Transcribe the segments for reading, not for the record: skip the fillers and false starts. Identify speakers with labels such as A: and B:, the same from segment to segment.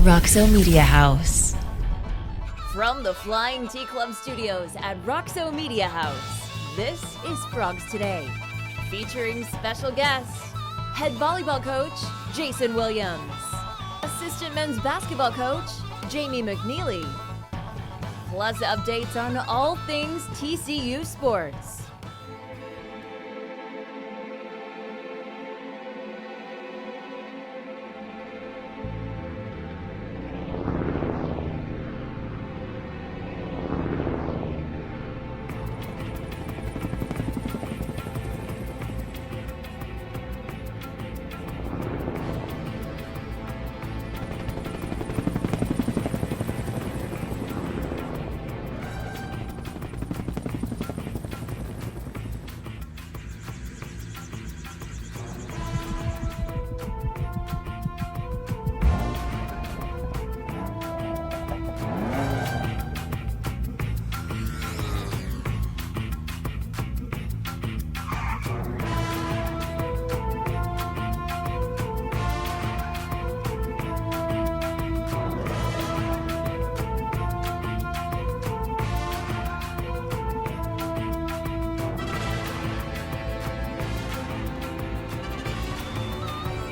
A: Roxo Media House.
B: From the Flying T Club studios at Roxo Media House, this is Frogs Today, featuring special guests, head volleyball coach Jason Williams, assistant men's basketball coach Jamie McNeilly, plus updates on all things TCU sports.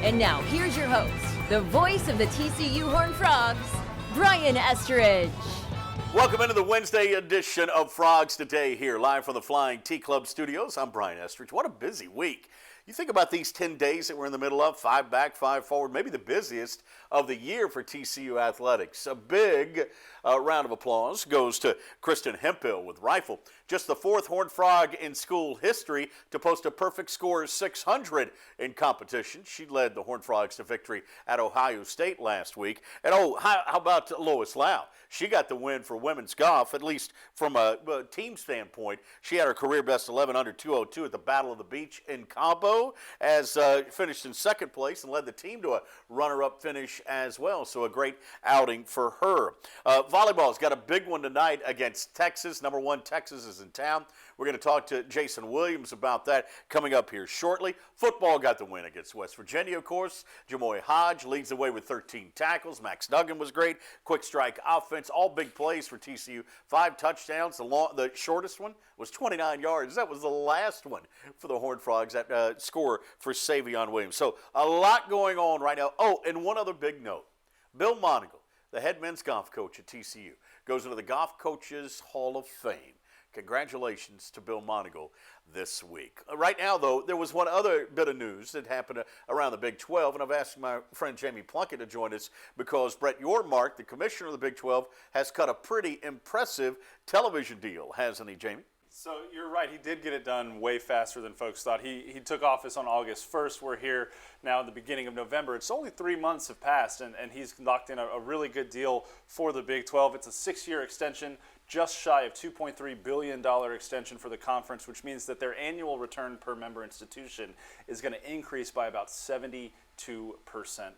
B: And now, here's your host, the voice of the TCU Horned Frogs, Brian Estridge.
C: Welcome into the Wednesday edition of Frogs Today here, live from the Flying T Club studios. I'm Brian Estridge. What a busy week. You think about these 10 days that we're in the middle of, 5 back, 5 forward, maybe the busiest of the year for TCU athletics. A big round of applause goes to Kristen Hemphill with rifle. Just the 4th Horned Frog in school history to post a perfect score of 600 in competition. She led the Horned Frogs to victory at Ohio State last week. And how about Lois Lau? She got the win for women's golf, at least from a team standpoint. She had her career best 11 under 202 at the Battle of the Beach in Cabo, as finished in second place and led the team to a runner-up finish as well. So a great outing for her. Volleyball's got a big one tonight against Texas. Number 1, Texas is in town. We're going to talk to Jason Williams about that coming up here shortly. Football got the win against West Virginia, of course. Jamoy Hodge leads the way with 13 tackles. Max Duggan was great. Quick strike offense, all big plays for TCU. 5 touchdowns. The shortest one was 29 yards. That was the last one for the Horned Frogs, that score for Savion Williams. So a lot going on right now. Oh, and one other big note. Bill Monagle, the head men's golf coach at TCU, goes into the Golf Coaches Hall of Fame. Congratulations to Bill Monagle this week. Right now, though, there was one other bit of news that happened around the Big 12, and I've asked my friend Jamie Plunkett to join us because Brett Yormark, the commissioner of the Big 12, has cut a pretty impressive television deal, hasn't he, Jamie?
D: So you're right, he did get it done way faster than folks thought. He took office on August 1st. We're here now at the beginning of November. It's only 3 months have passed, and he's locked in a really good deal for the Big 12. It's a 6-year extension, just shy of $2.3 billion extension for the conference, which means that their annual return per member institution is going to increase by about 72%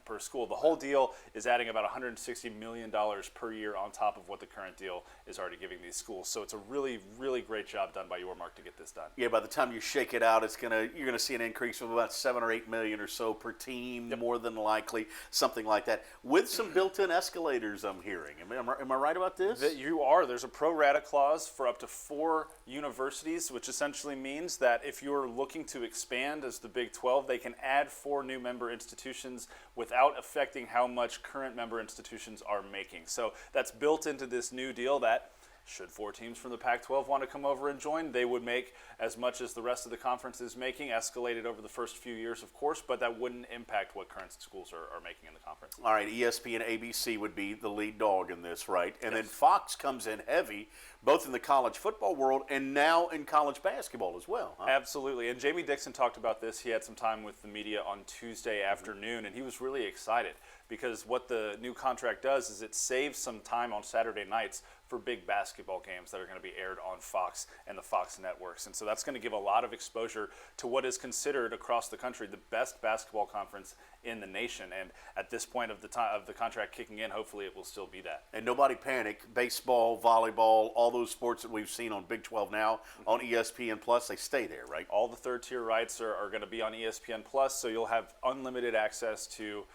D: per school. The whole deal is adding about $160 million per year on top of what the current deal is already giving these schools. So it's a really, really great job done by Yormark to get this done.
C: Yeah, by the time you shake it out, you're gonna see an increase of about 7 or 8 million or so per team,
D: Yep.
C: more than likely, something like that, with some built-in escalators. I'm hearing. Am I right about this?
D: That you are. There's a pro rata clause for up to 4 universities, which essentially means that if you're looking to expand as the Big 12, they can add 4 new member institutions without affecting how much current member institutions are making. So that's built into this new deal that should 4 teams from the Pac-12 want to come over and join, they would make as much as the rest of the conference is making, escalated over the first few years, of course, but that wouldn't impact what current schools are making in the conference.
C: All right, ESPN and ABC would be the lead dog in this, right? And
D: Yes.
C: then Fox comes in heavy, both in the college football world and now in college basketball as well. Huh?
D: Absolutely, and Jamie Dixon talked about this. He had some time with the media on Tuesday afternoon, and he was really excited because what the new contract does is it saves some time on Saturday nights for big basketball games that are going to be aired on Fox and the Fox networks. And so that's going to give a lot of exposure to what is considered across the country the best basketball conference in the nation. And at this point of the time of the contract kicking in, hopefully it will still be that.
C: And nobody panic. Baseball, volleyball, all those sports that we've seen on Big 12 now on ESPN Plus, they stay there, right?
D: All the third tier rights are going to be on ESPN Plus, so you'll have unlimited access to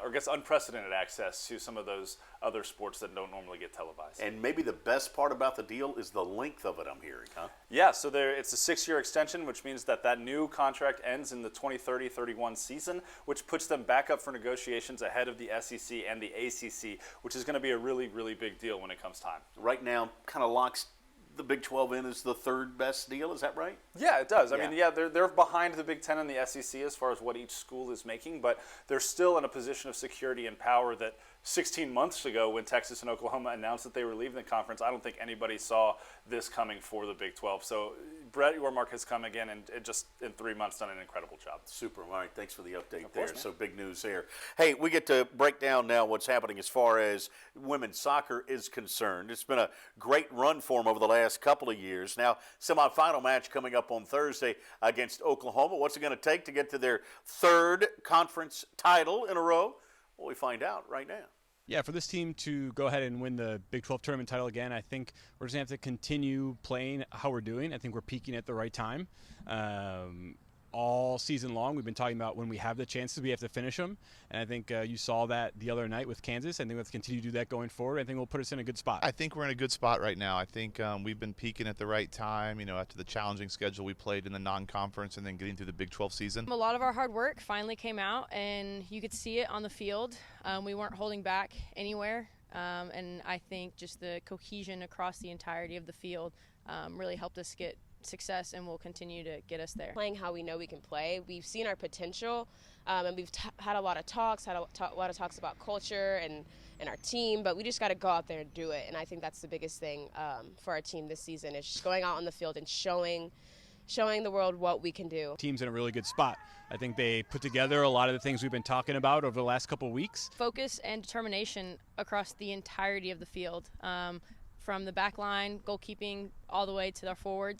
D: or gets unprecedented access to some of those other sports that don't normally get televised.
C: And maybe the best part about the deal is the length of it, I'm hearing, huh?
D: Yeah, so it's a 6-year extension, which means that new contract ends in the 2030-31 season, which puts them back up for negotiations ahead of the SEC and the ACC, which is going to be a really, really big deal when it comes time.
C: Right now, kind of locks the Big 12 in as the third best deal. Is that right?
D: Yeah, it does. I
C: Yeah.
D: mean, they're behind the Big Ten and the SEC as far as what each school is making, but they're still in a position of security and power that 16 months ago, when Texas and Oklahoma announced that they were leaving the conference, I don't think anybody saw this coming for the Big 12. So Brett Yormark has come again and just in 3 months done an incredible job.
C: Super. All right. Thanks for the update
D: Of
C: there.
D: course, man.
C: So big news there. Hey, we get to break down now what's happening as far as women's soccer is concerned. It's been a great run for them over the last couple of years. Now, semifinal match coming up on Thursday against Oklahoma. What's it going to take to get to their third conference title in a row? Well, we find out right now.
E: Yeah, for this team to go ahead and win the Big 12 tournament title again, I think we're just going to have to continue playing how we're doing. I think we're peaking at the right time. All season long, we've been talking about when we have the chances, we have to finish them. And I think you saw that the other night with Kansas. I think we have to continue to do that going forward. I think we'll put us in a good spot.
F: I think we're in a good spot right now. I think we've been peaking at the right time, after the challenging schedule we played in the non-conference and then getting through the Big 12 season.
G: A lot of our hard work finally came out, and you could see it on the field. We weren't holding back anywhere, and I think just the cohesion across the entirety of the field really helped us get success and will continue to get us there.
H: Playing how we know we can play. We've seen our potential, and we've had a lot of talks, a lot of talks about culture and our team, but we just got to go out there and do it. And I think that's the biggest thing for our team this season is just going out on the field and showing the world what we can do.
E: Team's in a really good spot. I think they put together a lot of the things we've been talking about over the last couple of weeks.
G: Focus and determination across the entirety of the field, from the back line, goalkeeping, all the way to our forward.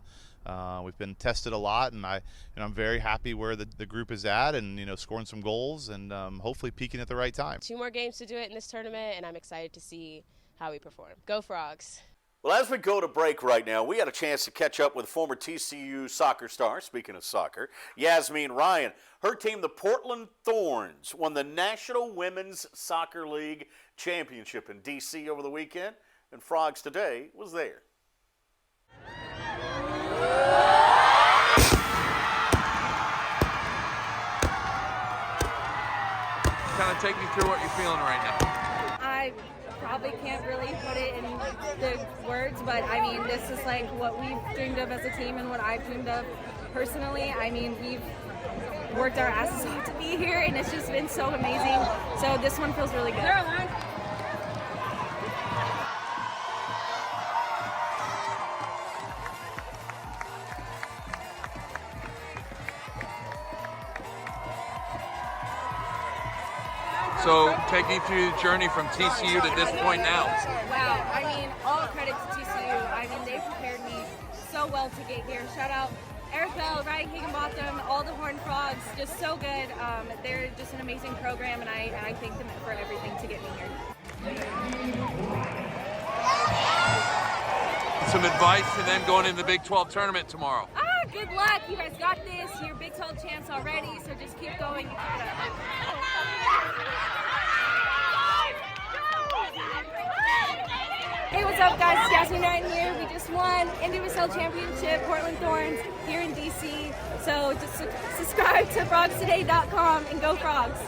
F: We've been tested a lot, and I'm very happy where the group is at, and scoring some goals, and hopefully peaking at the right time.
H: 2 more games to do it in this tournament, and I'm excited to see how we perform. Go Frogs!
C: Well, as we go to break right now, we had a chance to catch up with former TCU soccer star, speaking of soccer, Yasmine Ryan. Her team, the Portland Thorns, won the National Women's Soccer League Championship in D.C. over the weekend, and Frogs Today was there.
I: Kind of take me through what you're feeling right now.
J: I probably can't really put it in the words, but I mean, this is like what we've dreamed of as a team and what I've dreamed of personally. I mean, we've worked our asses off to be here, and it's just been so amazing. So this one feels really good.
I: So take me through the journey from TCU to this point now.
J: Wow, I mean, all credit to TCU. I mean, they prepared me so well to get here. Shout out Eric Bell, Ryan Higginbotham, all the Horned Frogs, just so good. They're just an amazing program, and I thank them for everything to get me here.
I: Some advice to them going into the Big 12 tournament tomorrow.
J: Good luck. You guys got this. You're Big 12 champs already, so just keep going. You got it. Hey, what's up, guys? It's Yasmine Ryan here. We just won NWSL Championship, Portland Thorns, here in D.C. So just subscribe to frogstoday.com and go Frogs.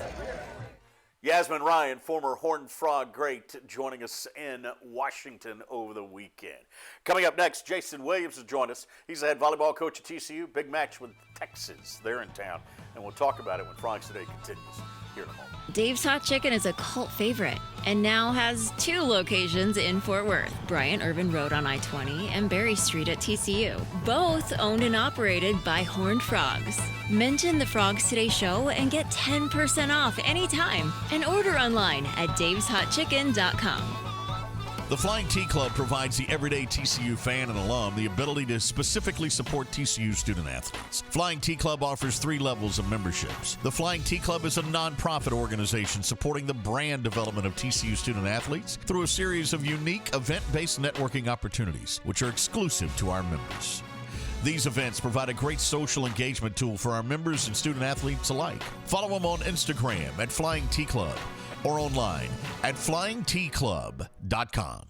C: Yasmine Ryan, former Horned Frog great, joining us in Washington over the weekend. Coming up next, Jason Williams will join us. He's the head volleyball coach at TCU. Big match with Texas. They're in town, and we'll talk about it when Frogs Today continues here in a moment.
A: Dave's Hot Chicken is a cult favorite and now has 2 locations in Fort Worth, Bryant Irvin Road on I-20 and Berry Street at TCU, both owned and operated by Horned Frogs. Mention the Frogs Today show and get 10% off anytime and order online at daveshotchicken.com.
K: The Flying T Club provides the everyday TCU fan and alum the ability to specifically support TCU student athletes. Flying T Club offers 3 levels of memberships. The Flying T Club is a nonprofit organization supporting the brand development of TCU student athletes through a series of unique event-based networking opportunities, which are exclusive to our members. These events provide a great social engagement tool for our members and student athletes alike. Follow them on Instagram at Flying T Club or online at flyingtclub.com.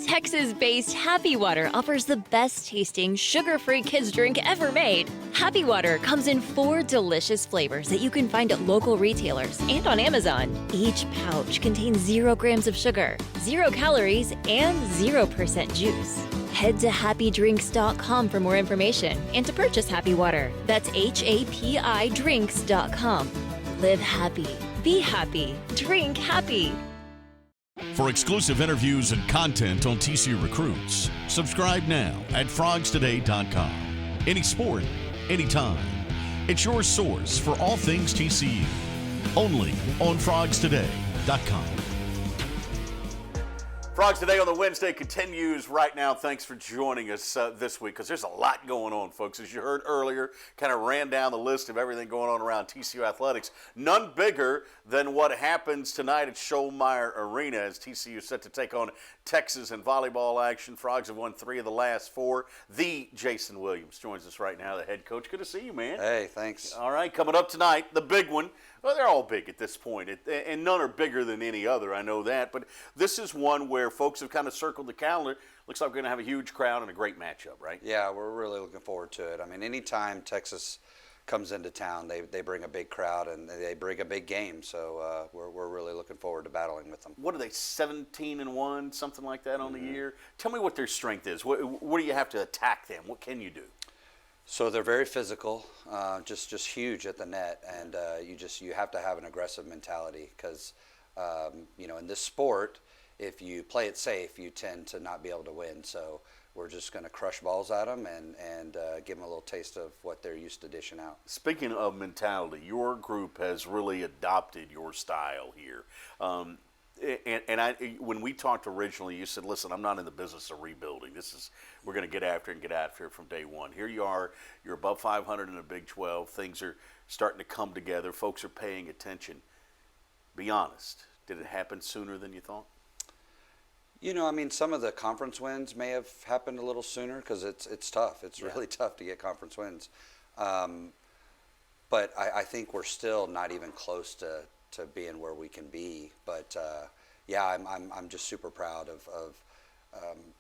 A: Texas-based Happy Water offers the best-tasting, sugar-free kids drink ever made. Happy Water comes in 4 delicious flavors that you can find at local retailers and on Amazon. Each pouch contains 0 grams of sugar, 0 calories, and 0% juice. Head to happydrinks.com for more information and to purchase Happy Water. That's HAPIDrinks.com. Live happy, be happy, drink happy.
K: For exclusive interviews and content on TCU recruits, subscribe now at frogstoday.com. Any sport, anytime. It's your source for all things TCU. Only on frogstoday.com.
C: Frogs Today on the Wednesday continues right now. Thanks for joining us this week, because there's a lot going on, folks. As you heard earlier, kind of ran down the list of everything going on around TCU athletics. None bigger than what happens tonight at Schollmeyer Arena as TCU is set to take on Texas in volleyball action. Frogs have won 3 of the last 4. The Jason Williams joins us right now, the head coach. Good to see you, man.
L: Hey, thanks.
C: All right, coming up tonight, the big one. Well, they're all big at this point, and none are bigger than any other, I know that. But this is one where folks have kind of circled the calendar. Looks like we're going to have a huge crowd and a great matchup, right?
L: Yeah, we're really looking forward to it. I mean, anytime Texas comes into town, they bring a big crowd and they bring a big game. So we're really looking forward to battling with them.
C: What are they, 17-1, something like that on the year? Tell me what their strength is. What do you have to attack them? What can you do?
L: So they're very physical, just huge at the net, and you have to have an aggressive mentality because in this sport, if you play it safe, you tend to not be able to win. So we're just going to crush balls at them and give them a little taste of what they're used to dishing out.
C: Speaking of mentality, your group has really adopted your style here. When we talked originally, you said, listen, I'm not in the business of rebuilding. We're going to get after it from day one. Here you are, you're above 500 in the Big 12. Things are starting to come together. Folks are paying attention. Be honest. Did it happen sooner than you thought?
L: Some of the conference wins may have happened a little sooner because it's tough. It's really tough to get conference wins. But I think we're still not even close to being where we can be. But I'm just super proud of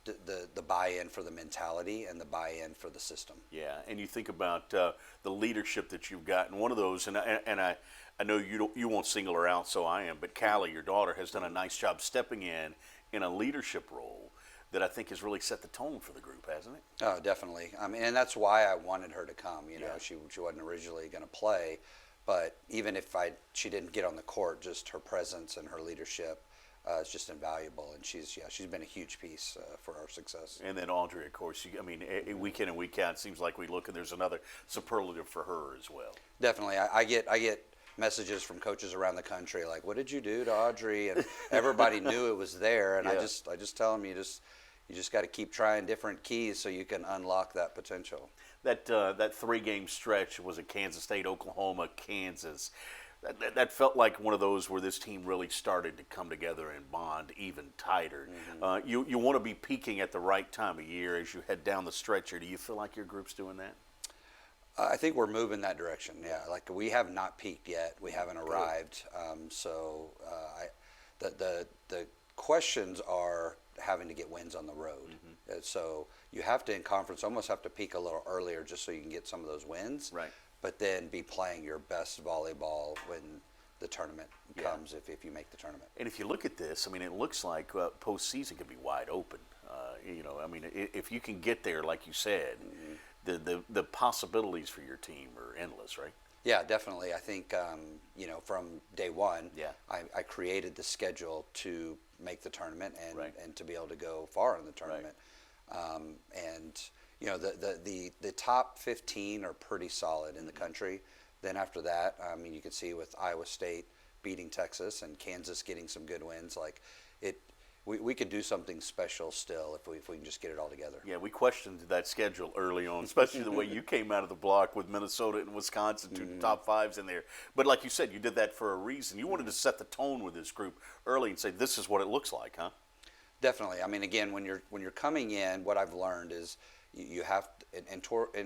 L: the buy-in for the mentality and the buy-in for the system.
C: Yeah, and you think about the leadership that you've got, and one of those, and I know you won't single her out, so I am, but Callie, your daughter, has done a nice job stepping in a leadership role that I think has really set the tone for the group, hasn't it?
L: Oh, definitely. And that's why I wanted her to come. She wasn't originally going to play, but even if she didn't get on the court, just her presence and her leadership is just invaluable, and she's been a huge piece for our success.
C: And then Audrey, of course. Week in and week out, it seems like we look and there's another superlative for her as well.
L: Definitely, I get messages from coaches around the country like, "What did you do to Audrey?" And everybody knew it was there, and I just tell them you just got to keep trying different keys so you can unlock that potential.
C: That 3-game stretch was at Kansas State, Oklahoma, Kansas. That felt like one of those where this team really started to come together and bond even tighter. Mm-hmm. You want to be peaking at the right time of year as you head down the stretch here. Do you feel like your group's doing that?
L: I think we're moving that direction. Yeah, like we have not peaked yet. We haven't arrived. The questions are having to get wins on the road. Mm-hmm. So you have to, in conference, almost have to peak a little earlier just so you can get some of those wins. Right. But then be playing your best volleyball when the tournament comes, if you make the tournament.
C: And if you look at this, it looks like postseason could be wide open. If you can get there, like you said, mm-hmm. the possibilities for your team are endless, right?
L: Yeah, definitely. I think, from day one, I created the schedule to make the tournament and to be able to go far in the tournament. Right. The top 15 are pretty solid in the country. Then after that, you can see with Iowa State beating Texas and Kansas getting some good wins. We could do something special still if we can just get it all together.
C: Yeah, we questioned that schedule early on, especially the way you came out of the block with Minnesota and Wisconsin, two top 5s in there. But like you said, you did that for a reason. You wanted to set the tone with this group early and say, this is what it looks like, huh?
L: Definitely. Again, when you're coming in, what I've learned is, you have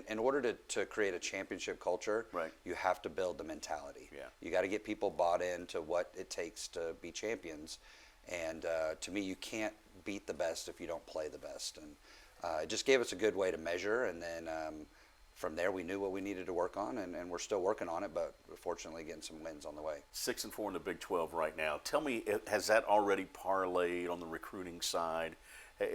L: in order to create a championship culture,
C: right,
L: you have to build the mentality.
C: Yeah.
L: You got to get people bought into what it takes to be champions. And to me, you can't beat the best if you don't play the best. And it just gave us a good way to measure. And then from there, we knew what we needed to work on, and we're still working on it, but we're fortunately getting some wins on the way.
C: 6-4 in the Big 12 right now. Tell me, has that already parlayed on the recruiting side?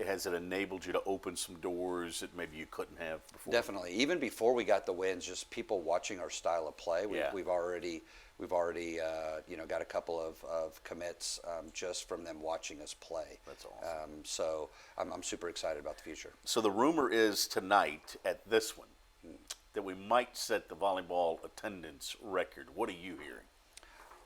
C: Has it enabled you to open some doors that maybe you couldn't have before?
L: Definitely. Even before we got the wins, just people watching our style of play. We've already got a couple of commits just from them watching us play.
C: That's awesome.
L: So I'm super excited about the future.
C: So the rumor is tonight at this one that we might set the volleyball attendance record. What are you hearing?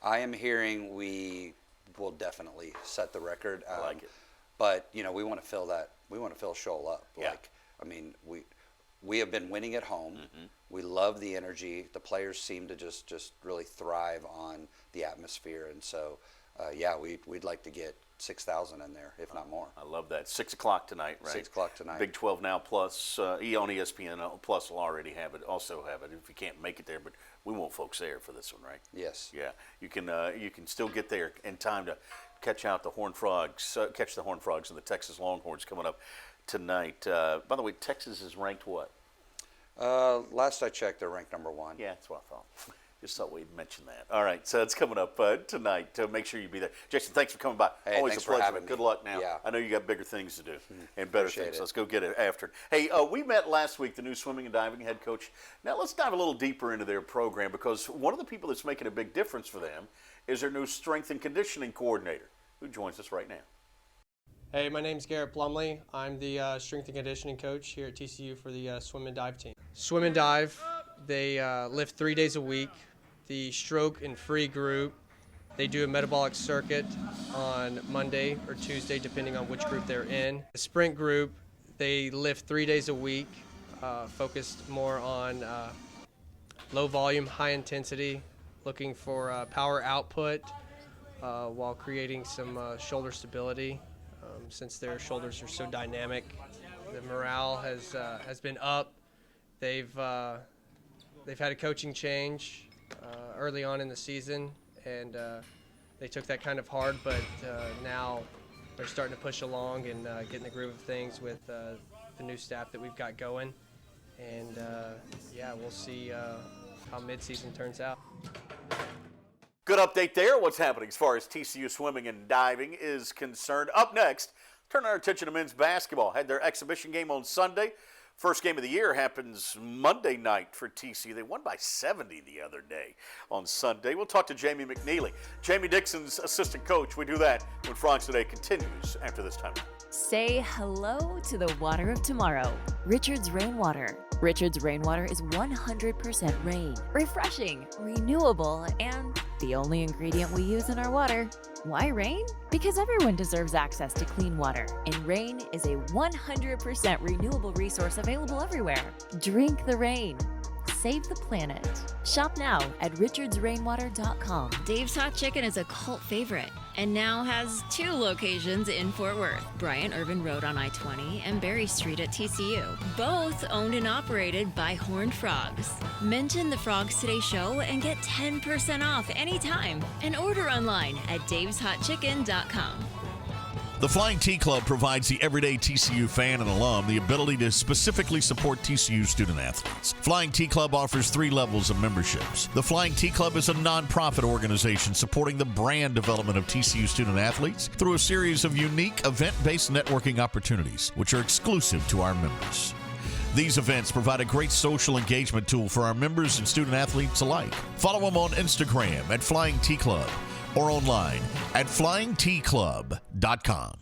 L: I am hearing we will definitely set the record.
C: I like it.
L: But we want to fill that. We want to fill Shoal up.
C: Yeah.
L: We have been winning at home. Mm-hmm. We love the energy. The players seem to just really thrive on the atmosphere, and so we'd like to get 6,000 in there, if not more.
C: I love that. 6 o'clock tonight, right?
L: 6 o'clock tonight.
C: Big 12 Now Plus, on ESPN Plus will already have it. Also have it if you can't make it there, but we want folks there for this one, right?
L: Yes.
C: Yeah, you can still get there in time to catch the Horned Frogs and the Texas Longhorns coming up tonight. By the way, Texas is ranked what?
L: Last I checked, they're ranked number 1.
C: Yeah, that's what I thought. Just thought we'd mention that. All right, so it's coming up tonight. Make sure you be there. Jason, thanks for coming by.
L: Hey,
C: always
L: thanks
C: a pleasure.
L: for having me.
C: Good luck now.
L: Yeah.
C: I know you got bigger things to do and better
L: Appreciate
C: things.
L: it.
C: Let's go get it after. Hey, we met last week, the new swimming and diving head coach. Now let's dive a little deeper into their program, because one of the people that's making a big difference for them is their new strength and conditioning coordinator, who joins us right now.
M: Hey, my name's Garrett Plumley. I'm the strength and conditioning coach here at TCU for the swim and dive team. Swim and dive, they lift 3 days a week. The stroke and free group, they do a metabolic circuit on Monday or Tuesday, depending on which group they're in. The sprint group, they lift 3 days a week, focused more on low volume, high intensity, looking for power output while creating some shoulder stability. Since their shoulders are so dynamic, the morale has been up. They've had a coaching change early on in the season, and they took that kind of hard, but now they're starting to push along and get in the groove of things with the new staff that we've got going. And we'll see how midseason turns out.
C: Good update there. What's happening as far as TCU swimming and diving is concerned. Up next, turn our attention to men's basketball. Had their exhibition game on Sunday. First game of the year happens Monday night for TCU. They won by 70 the other day on Sunday. We'll talk to Jamie McNeilly, Jamie Dixon's assistant coach. We do that when Frogs Today continues after this time.
B: Say hello to the water of tomorrow. Richards Rainwater. Richards Rainwater is 100% rain, refreshing, renewable, and the only ingredient we use in our water. Why rain? Because everyone deserves access to clean water, and rain is a 100% renewable resource available everywhere. Drink the rain. Save the planet. Shop now at richardsrainwater.com.
A: Dave's Hot Chicken is a cult favorite and now has 2 locations in Fort Worth, Bryant Irvin Road on I-20 and Berry Street at TCU. Both owned and operated by Horned Frogs. Mention the Frogs Today show and get 10% off anytime, and order online at daveshotchicken.com.
K: The Flying T Club provides the everyday TCU fan and alum the ability to specifically support TCU student athletes. Flying T Club offers 3 levels of memberships. The Flying T Club is a nonprofit organization supporting the brand development of TCU student athletes through a series of unique event-based networking opportunities, which are exclusive to our members. These events provide a great social engagement tool for our members and student athletes alike. Follow them on Instagram at Flying T Club or online at flyingtclub.com.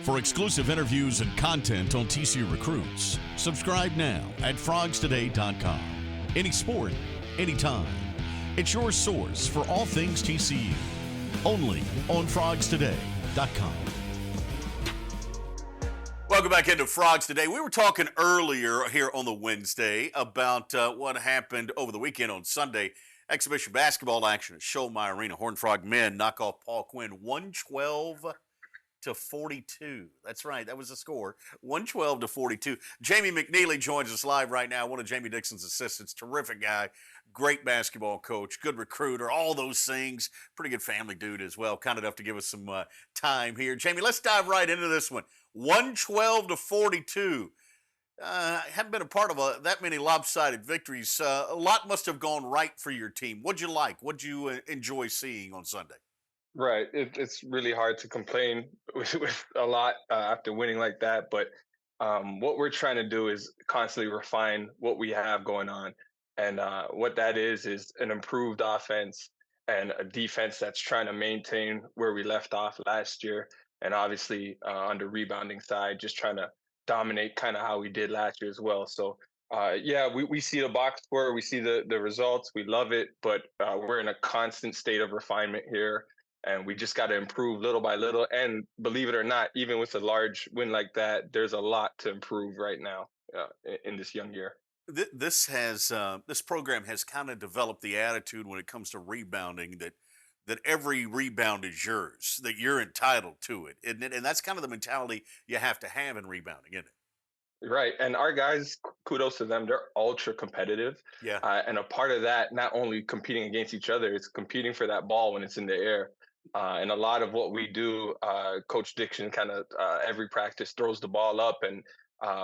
K: For exclusive interviews and content on TCU recruits, subscribe now at frogstoday.com. Any sport, anytime. It's your source for all things TCU. Only on frogstoday.com.
C: Welcome back into Frogs Today. We were talking earlier here on the Wednesday about what happened over the weekend on Sunday. Exhibition basketball action at Schollmeyer Arena. Horned Frog men knock off Paul Quinn 112-89. to 42. That's right. That was the score. 112 to 42. Jamie McNeilly joins us live right now. One of Jamie Dixon's assistants. Terrific guy. Great basketball coach. Good recruiter. All those things. Pretty good family dude as well. Kind enough to give us some time here. Jamie, let's dive right into this one. 112 to 42. Haven't been a part of that many lopsided victories. A lot must have gone right for your team. What'd you like? What'd you enjoy seeing on Sunday?
N: Right. It's really hard to complain with a lot after winning like that. But what we're trying to do is constantly refine what we have going on. And what that is an improved offense and a defense that's trying to maintain where we left off last year. And obviously on the rebounding side, just trying to dominate kind of how we did last year as well. So yeah, we see the box score, we see the results, we love it, but we're in a constant state of refinement here, and we just got to improve little by little. And believe it or not, even with a large win like that, there's a lot to improve right now in this young year.
C: This program has kind of developed the attitude when it comes to rebounding that every rebound is yours, that you're entitled to it, isn't it? And that's kind of the mentality you have to have in rebounding, isn't it?
N: Right. And our guys, kudos to them, they're ultra competitive.
C: Yeah.
N: And a part of that, not only competing against each other, it's competing for that ball when it's in the air. And a lot of what we do, Coach Dixon kind of every practice throws the ball up, and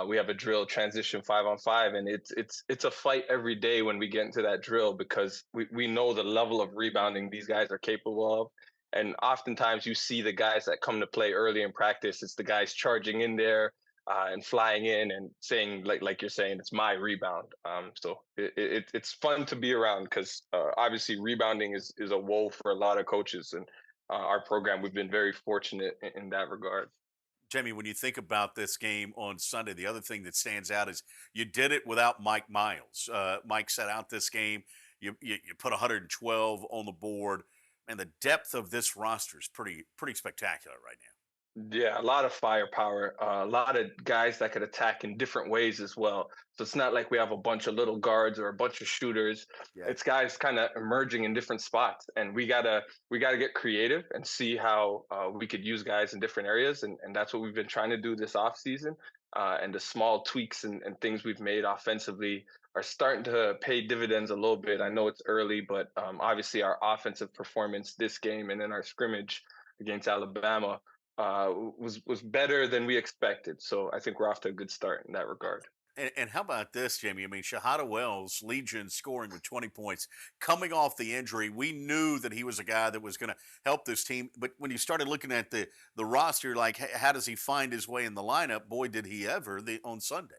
N: we have a drill transition 5-on-5, and it's a fight every day when we get into that drill, because we know the level of rebounding these guys are capable of. And oftentimes you see the guys that come to play early in practice, it's the guys charging in there and flying in and saying, like you're saying, it's my rebound. So it's fun to be around, because obviously rebounding is a woe for a lot of coaches, and our program, we've been very fortunate in that regard.
C: Jamie, when you think about this game on Sunday, the other thing that stands out is you did it without Mike Miles. Mike set out this game. You put 112 on the board, and the depth of this roster is pretty spectacular right now.
N: Yeah, a lot of firepower, a lot of guys that could attack in different ways as well. So it's not like we have a bunch of little guards or a bunch of shooters.
C: Yeah.
N: It's guys kind of emerging in different spots, and we gotta get creative and see how we could use guys in different areas, and that's what we've been trying to do this offseason. And the small tweaks and things we've made offensively are starting to pay dividends a little bit. I know it's early, but obviously our offensive performance this game and in our scrimmage against Alabama was better than we expected. So I think we're off to a good start in that regard.
C: And how about this, Jamie? I mean, Shahada Wells, Legion, scoring with 20 points. Coming off the injury, we knew that he was a guy that was going to help this team. But when you started looking at the roster, like, how does he find his way in the lineup? Boy, did he ever on Sunday.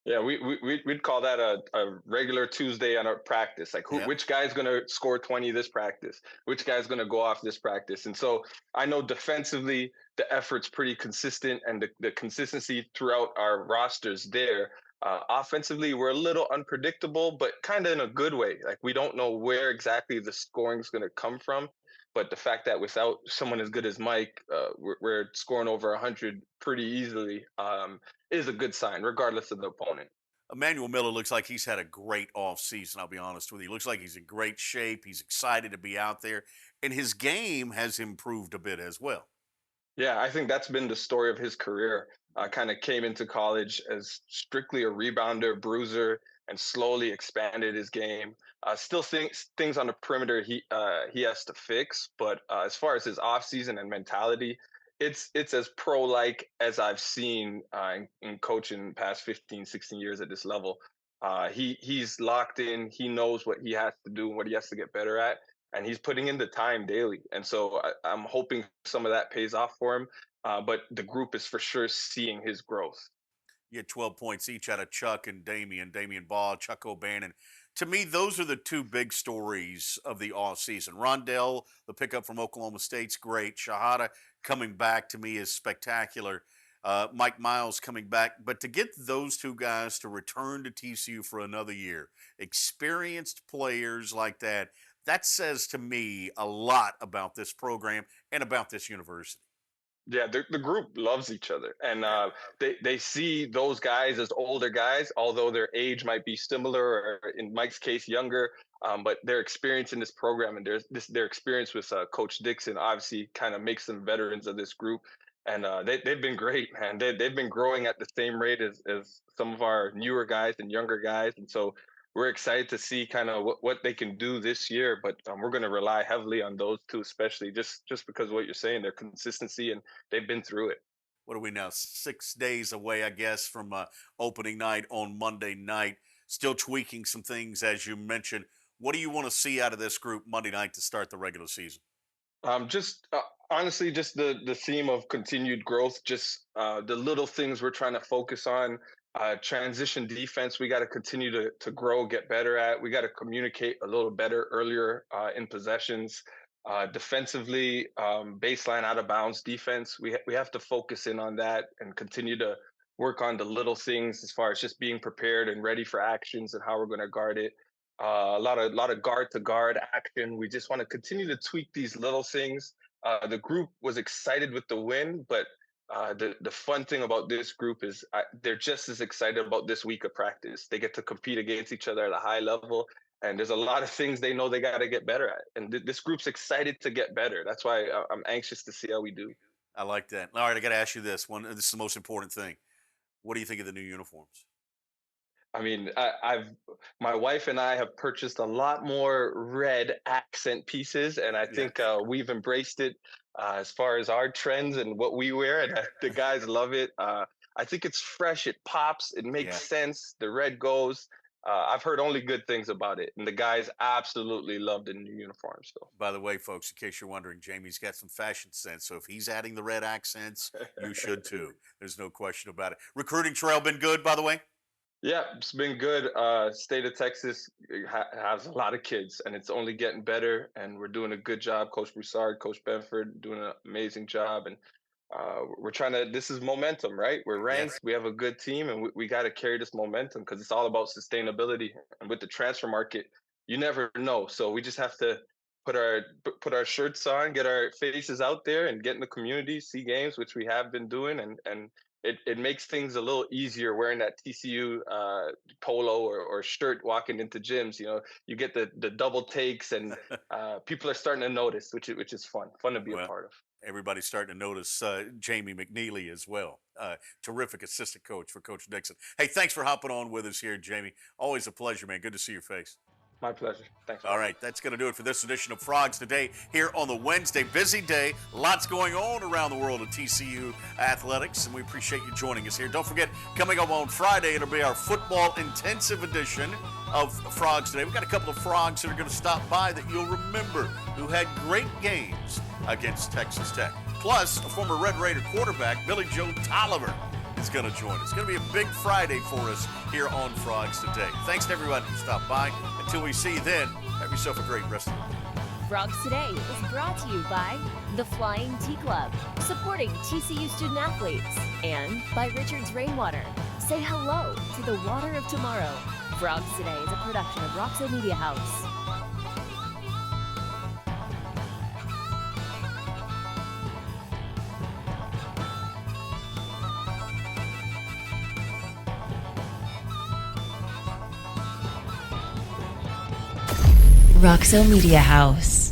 N: Yeah, we'd call that a regular Tuesday on our practice. Like, which guy's going to score 20 this practice? Which guy's going to go off this practice? And so I know defensively, the effort's pretty consistent, and the consistency throughout our rosters there. Offensively, we're a little unpredictable, but kind of in a good way. Like, we don't know where exactly the scoring's going to come from. But the fact that without someone as good as Mike, we're scoring over 100 pretty easily is a good sign, regardless of the opponent.
C: Emmanuel Miller looks like he's had a great offseason, I'll be honest with you. He looks like he's in great shape. He's excited to be out there. And his game has improved a bit as well.
N: Yeah, I think that's been the story of his career. Kind of came into college as strictly a rebounder, bruiser, and slowly expanded his game. Still things on the perimeter he has to fix, but as far as his offseason and mentality, it's as pro-like as I've seen in coaching the past 15, 16 years at this level. He's locked in. He knows what he has to do and what he has to get better at, and he's putting in the time daily. And so I'm hoping some of that pays off for him, but the group is for sure seeing his growth.
C: You had 12 points each out of Chuck and Damian Ball, Chuck O'Bannon. To me, those are the two big stories of the offseason. Rondell, the pickup from Oklahoma State's great. Shahada coming back to me is spectacular. Mike Miles coming back. But to get those two guys to return to TCU for another year, experienced players like that, that says to me a lot about this program and about this university.
N: Yeah, the group loves each other, and they see those guys as older guys, although their age might be similar, or in Mike's case, younger. But their experience in this program and their experience with Coach Dixon obviously kind of makes them veterans of this group. and they've been great, man. They've been growing at the same rate as some of our newer guys and younger guys, and so we're excited to see kind of what they can do this year. But we're going to rely heavily on those two, especially just because of what you're saying, their consistency, and they've been through it.
C: What are we now? 6 days away, I guess, from opening night on Monday night. Still tweaking some things, as you mentioned. What do you want to see out of this group Monday night to start the regular season?
N: Honestly, just the theme of continued growth, just the little things we're trying to focus on. Transition defense, we got to continue to grow, get better at. We got to communicate a little better earlier in possessions. Defensively, baseline out of bounds defense, we have to focus in on that and continue to work on the little things as far as just being prepared and ready for actions and how we're going to guard it. A lot of guard to guard action. We just want to continue to tweak these little things. The group was excited with the win, but the fun thing about this group is they're just as excited about this week of practice. They get to compete against each other at a high level, and there's a lot of things they know they got to get better at. And this group's excited to get better. That's why I'm anxious to see how we do.
C: I like that. All right, I got to ask you this one. This is the most important thing. What do you think of the new uniforms?
N: I mean, my wife and I have purchased a lot more red accent pieces, and I think we've embraced it as far as our trends and what we wear, and the guys love it. I think it's fresh, it pops, it makes sense. The red goes. I've heard only good things about it, and the guys absolutely love the new uniforms. So,
C: by the way, folks, in case you're wondering, Jamie's got some fashion sense. So if he's adding the red accents, you should too. There's no question about it. Recruiting trail been good, by the way?
N: Yeah, it's been good. State of Texas has a lot of kids, and it's only getting better. And we're doing a good job. Coach Broussard, Coach Benford doing an amazing job. And we're trying to. This is momentum, right? We're ranked. Yes. We have a good team, and we got to carry this momentum because it's all about sustainability. And with the transfer market, you never know. So we just have to put our shirts on, get our faces out there, and get in the community, see games, which we have been doing, and. It makes things a little easier wearing that TCU polo or shirt walking into gyms. You know, you get the double takes, and people are starting to notice, which is fun to be a part of.
C: Everybody's starting to notice Jamie McNeilly as well. Terrific assistant coach for Coach Dixon. Hey, thanks for hopping on with us here, Jamie. Always a pleasure, man. Good to see your face.
N: My pleasure. Thanks.
C: All right, that's going to do it for this edition of Frogs Today here on the Wednesday. Busy day, lots going on around the world of TCU athletics, and we appreciate you joining us here. Don't forget, coming up on Friday, it'll be our football intensive edition of Frogs Today. We've got a couple of Frogs that are going to stop by that you'll remember who had great games against Texas Tech. Plus, a former Red Raider quarterback, Billy Joe Tolliver, is going to join us. It's going to be a big Friday for us here on Frogs Today. Thanks to everybody who stopped by. Until we see you then, have yourself a great rest of the day.
B: Frogs Today is brought to you by the Flying T Club, supporting TCU student athletes, and by Richard's Rainwater. Say hello to the water of tomorrow. Frogs Today is a production of Roxo Media House. Roxo Media House.